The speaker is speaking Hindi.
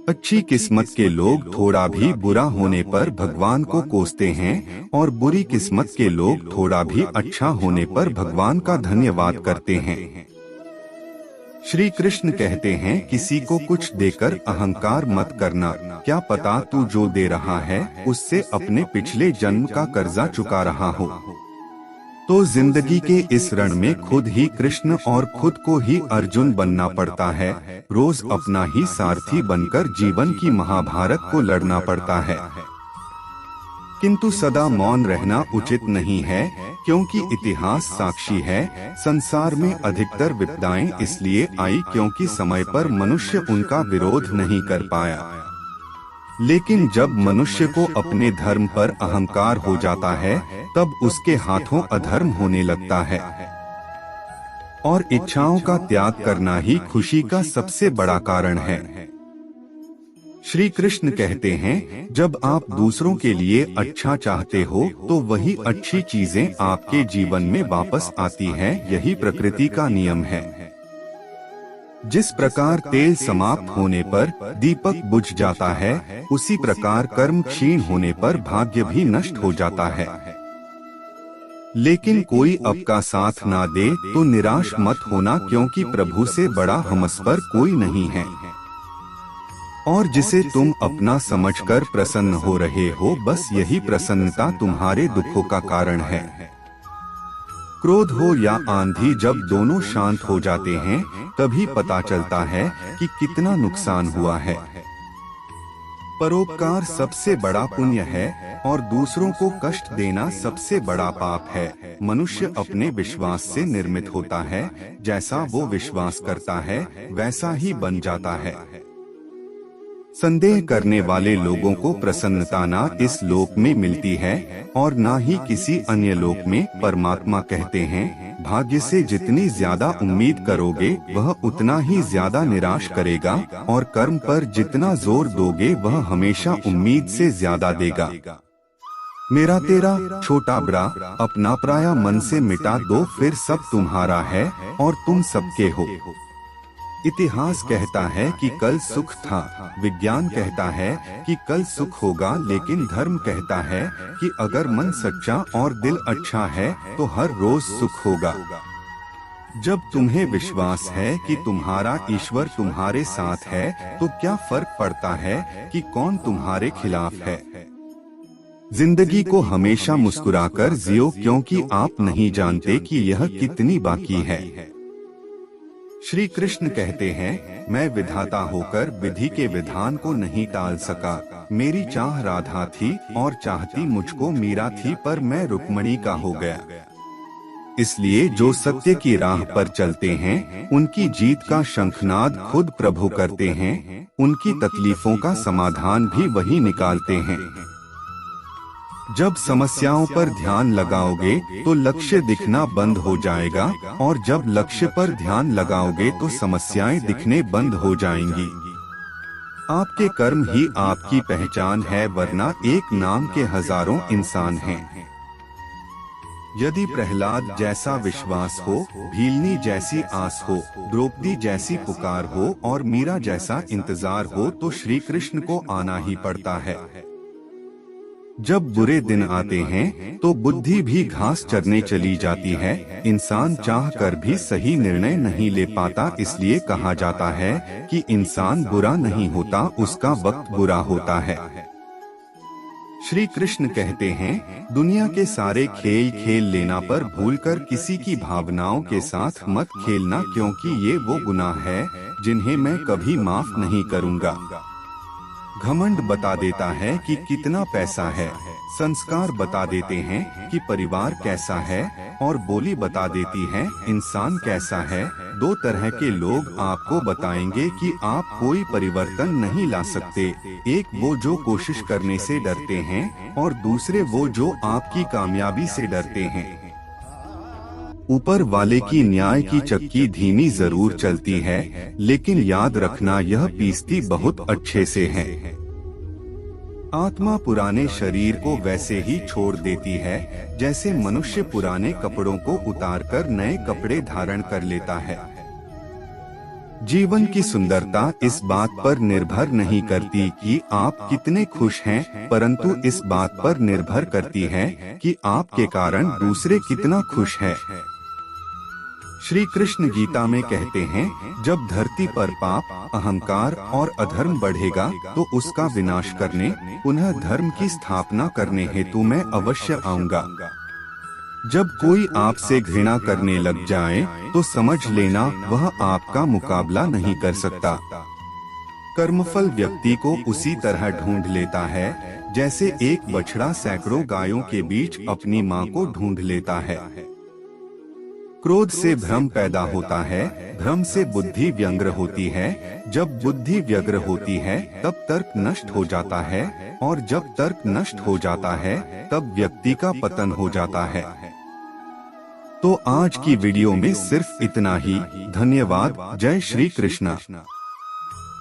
अच्छी किस्मत के लोग थोड़ा भी बुरा होने पर भगवान को कोसते हैं और बुरी किस्मत के लोग थोड़ा भी अच्छा होने पर भगवान का धन्यवाद करते हैं। श्री कृष्ण कहते हैं, किसी को कुछ देकर अहंकार मत करना, क्या पता तू जो दे रहा है उससे अपने पिछले जन्म का कर्जा चुका रहा हो। तो जिंदगी के इस रण में खुद ही कृष्ण और खुद को ही अर्जुन बनना पड़ता है। रोज अपना ही सारथी बनकर जीवन की महाभारत को लड़ना पड़ता है। किंतु सदा मौन रहना उचित नहीं है, क्योंकि इतिहास साक्षी है, संसार में अधिकतर विपदाएं इसलिए आई क्योंकि समय पर मनुष्य उनका विरोध नहीं कर पाया। लेकिन जब मनुष्य को अपने धर्म पर अहंकार हो जाता है, तब उसके हाथों अधर्म होने लगता है। और इच्छाओं का त्याग करना ही खुशी का सबसे बड़ा कारण है। श्री कृष्ण कहते हैं, जब आप दूसरों के लिए अच्छा चाहते हो तो वही अच्छी चीजें आपके जीवन में वापस आती हैं। यही प्रकृति का नियम है। जिस प्रकार तेल समाप्त होने पर दीपक बुझ जाता है, उसी प्रकार कर्म क्षीण होने पर भाग्य भी नष्ट हो जाता है। लेकिन कोई आपका साथ ना दे तो निराश मत होना, क्योंकि प्रभु से बड़ा हमस पर कोई नहीं है। और जिसे तुम अपना समझकर प्रसन्न हो रहे हो, बस यही प्रसन्नता तुम्हारे दुखों का कारण है। क्रोध हो या आंधी, जब दोनों शांत हो जाते हैं तभी पता चलता है कि कितना नुकसान हुआ है। परोपकार सबसे बड़ा पुण्य है और दूसरों को कष्ट देना सबसे बड़ा पाप है। मनुष्य अपने विश्वास से निर्मित होता है, जैसा वो विश्वास करता है वैसा ही बन जाता है। संदेह करने वाले लोगों को प्रसन्नता ना इस लोक में मिलती है और ना ही किसी अन्य लोक में। परमात्मा कहते हैं, भाग्य से जितनी ज्यादा उम्मीद करोगे वह उतना ही ज्यादा निराश करेगा, और कर्म पर जितना जोर दोगे वह हमेशा उम्मीद से ज्यादा देगा। मेरा तेरा छोटा बड़ा अपना पराया मन से मिटा दो, फिर सब तुम्हारा है और तुम सबके हो। इतिहास कहता है कि कल सुख था, विज्ञान कहता है कि कल सुख होगा, लेकिन धर्म कहता है कि अगर मन सच्चा और दिल अच्छा है तो हर रोज सुख होगा। जब तुम्हें विश्वास है कि तुम्हारा ईश्वर तुम्हारे साथ है, तो क्या फर्क पड़ता है कि कौन तुम्हारे खिलाफ है। जिंदगी को हमेशा मुस्कुराकर जियो, क्योंकि आप नहीं जानते कि यह कितनी बाकी है। श्री कृष्ण कहते हैं, मैं विधाता होकर विधि के विधान को नहीं टाल सका। मेरी चाह राधा थी और चाहती मुझको मीरा थी, पर मैं रुक्मणी का हो गया। इसलिए जो सत्य की राह पर चलते हैं उनकी जीत का शंखनाद खुद प्रभु करते हैं। उनकी तकलीफों का समाधान भी वही निकालते हैं। जब समस्याओं पर ध्यान लगाओगे तो लक्ष्य दिखना बंद हो जाएगा, और जब लक्ष्य पर ध्यान लगाओगे तो समस्याएं दिखने बंद हो जाएंगी। आपके कर्म ही आपकी पहचान है, वरना एक नाम के हजारों इंसान हैं। यदि प्रहलाद जैसा विश्वास हो, भीलनी जैसी आस हो, द्रौपदी जैसी पुकार हो और मीरा जैसा इंतजार हो, तो श्री कृष्ण को आना ही पड़ता है। जब बुरे दिन आते हैं तो बुद्धि भी घास चरने चली जाती है। इंसान चाह कर भी सही निर्णय नहीं ले पाता, इसलिए कहा जाता है कि इंसान बुरा नहीं होता, उसका वक्त बुरा होता है। श्री कृष्ण कहते हैं, दुनिया के सारे खेल खेल लेना पर भूलकर किसी की भावनाओं के साथ मत खेलना, क्योंकि ये वो गुनाह है जिन्हें मैं कभी माफ नहीं करूँगा। घमंड बता देता है कि कितना पैसा है, संस्कार बता देते हैं कि परिवार कैसा है, और बोली बता देती है इंसान कैसा है। दो तरह के लोग आपको बताएंगे कि आप कोई परिवर्तन नहीं ला सकते। एक वो जो कोशिश करने से डरते हैं, और दूसरे वो जो आपकी कामयाबी से डरते हैं। ऊपर वाले की न्याय की चक्की धीमी जरूर चलती है, लेकिन याद रखना यह पीसती बहुत अच्छे से है। आत्मा पुराने शरीर को वैसे ही छोड़ देती है जैसे मनुष्य पुराने कपड़ों को उतारकर नए कपड़े धारण कर लेता है। जीवन की सुंदरता इस बात पर निर्भर नहीं करती कि आप कितने खुश हैं, परंतु इस बात पर निर्भर करती है कि आपके कारण दूसरे कितना खुश हैं। श्री कृष्ण गीता में कहते हैं, जब धरती पर पाप, अहंकार और अधर्म बढ़ेगा तो उसका विनाश करने, पुनः धर्म की स्थापना करने हेतु मैं अवश्य आऊंगा। जब कोई आपसे घृणा करने लग जाए तो समझ लेना वह आपका मुकाबला नहीं कर सकता। कर्मफल व्यक्ति को उसी तरह ढूंढ लेता है जैसे एक बछड़ा सैकड़ों गायों के बीच अपनी मां को ढूंढ लेता है। क्रोध से भ्रम पैदा होता है, भ्रम से बुद्धि व्यग्र होती है, जब बुद्धि व्यग्र होती है तब तर्क नष्ट हो जाता है, और जब तर्क नष्ट हो जाता है तब व्यक्ति का पतन हो जाता है। तो आज की वीडियो में सिर्फ इतना ही। धन्यवाद। जय श्री कृष्ण।